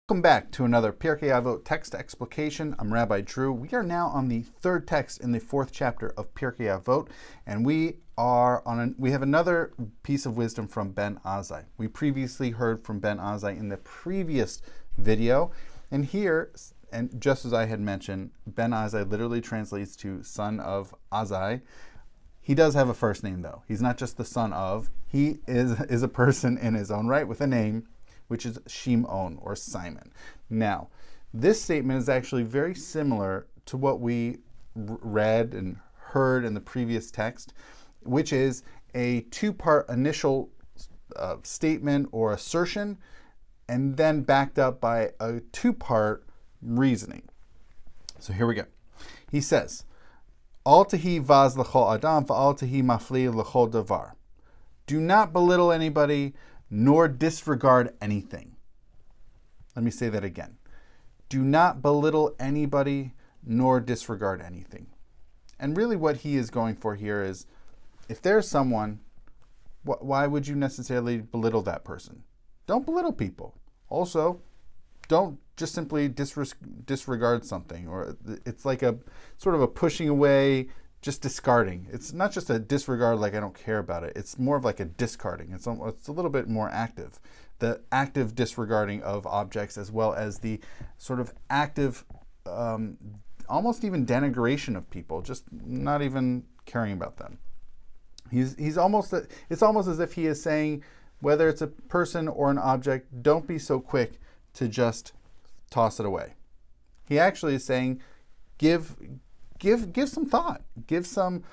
Welcome back to another Pirkei Avot text explication. I'm Rabbi Drew. We are now on the third text in the fourth chapter of Pirkei Avot, and we have another piece of wisdom from Ben Azzai. We previously heard from Ben Azzai in the previous video, and here, and just as I had mentioned, Ben Azzai literally translates to son of Azzai. He does have a first name though. He's not just the son of. He is a person in his own right with a name, which is Shimon or Simon. Now, this statement is actually very similar to what we read and heard in the previous text, which is a two-part initial statement or assertion, and then backed up by a two-part reasoning. So here we go. He says, Al tehi vaz l'chol adam v'al tehi mafli l'chol davar. Do not belittle anybody, nor disregard anything. Let me say that again. Do not belittle anybody, nor disregard anything. And really what he is going for here is, if there's someone, why would you necessarily belittle that person? Don't belittle people. Also, don't just simply disregard something, or it's like a sort of a pushing away, just discarding. It's not just a disregard like I don't care about it. It's more of like a discarding. It's a little bit more active. The active disregarding of objects, as well as the sort of active, almost even denigration of people, just not even caring about them. It's almost as if he is saying, whether it's a person or an object, don't be so quick to just toss it away. He actually is saying, give some thought, give some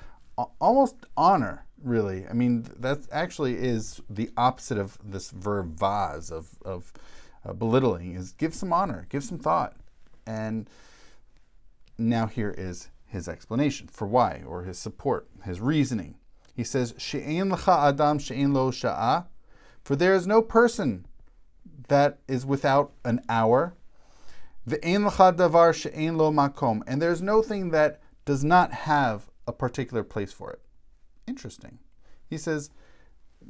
almost honor, really. I mean, that actually is the opposite of this verb vaz, of belittling, is give some honor, give some thought. And now here is his explanation for why, or his support, his reasoning. He says, She'ein lecha adam she'ein lo sha'ah, for there is no person that is without an hour. Ve'ein lecha davar she'ein lo makom, and there's no thing that does not have a particular place for it. Interesting. He says,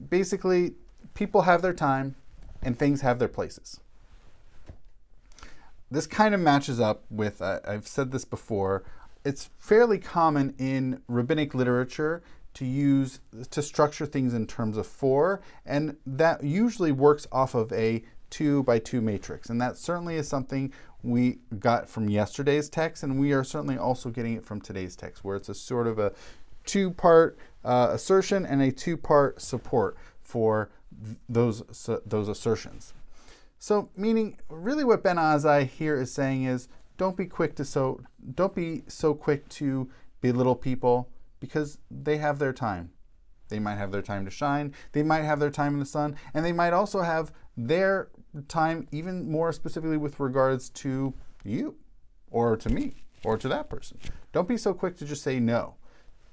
basically, people have their time and things have their places. This kind of matches up with, I've said this before, it's fairly common in rabbinic literature to structure things in terms of for, and that usually works off of a 2x2 matrix. And that certainly is something we got from yesterday's text, and we are certainly also getting it from today's text, where it's a sort of a two-part assertion and a two-part support for those assertions. So, meaning really what Ben Azzai here is saying is, don't be so quick to belittle people, because they have their time. They might have their time to shine. They might have their time in the sun, and they might also have their time even more specifically with regards to you, or to me, or to that person. Don't be so quick to just say no.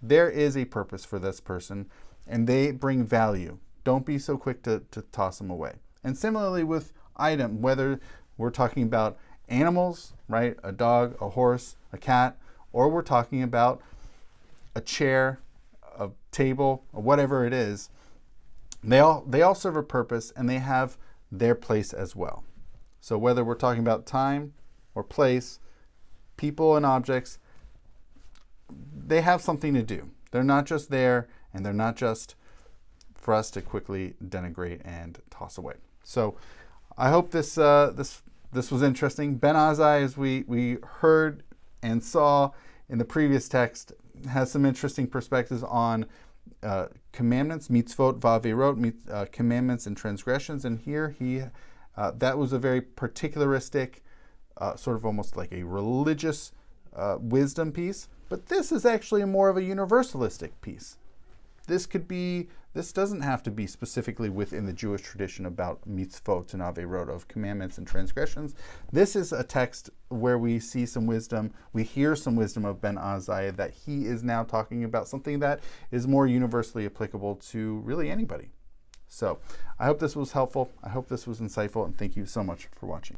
There is a purpose for this person, and they bring value. Don't be so quick to toss them away. And similarly with item, whether we're talking about animals, right? A dog, a horse, a cat, or we're talking about a chair, a table, or whatever it is, they all serve a purpose, and they have their place as well. So whether we're talking about time or place, people and objects, they have something to do. They're not just there, and they're not just for us to quickly denigrate and toss away. So I hope this was interesting. Ben Azzai, as we heard and saw in the previous text, has some interesting perspectives on commandments, mitzvot v'averot, commandments and transgressions. And here that was a very particularistic, sort of almost like a religious wisdom piece. But this is actually more of a universalistic piece. This doesn't have to be specifically within the Jewish tradition about mitzvot and averot, of commandments and transgressions. This is a text where we see some wisdom, we hear some wisdom of Ben Azzai, that he is now talking about something that is more universally applicable to really anybody. So I hope this was helpful. I hope this was insightful, and thank you so much for watching.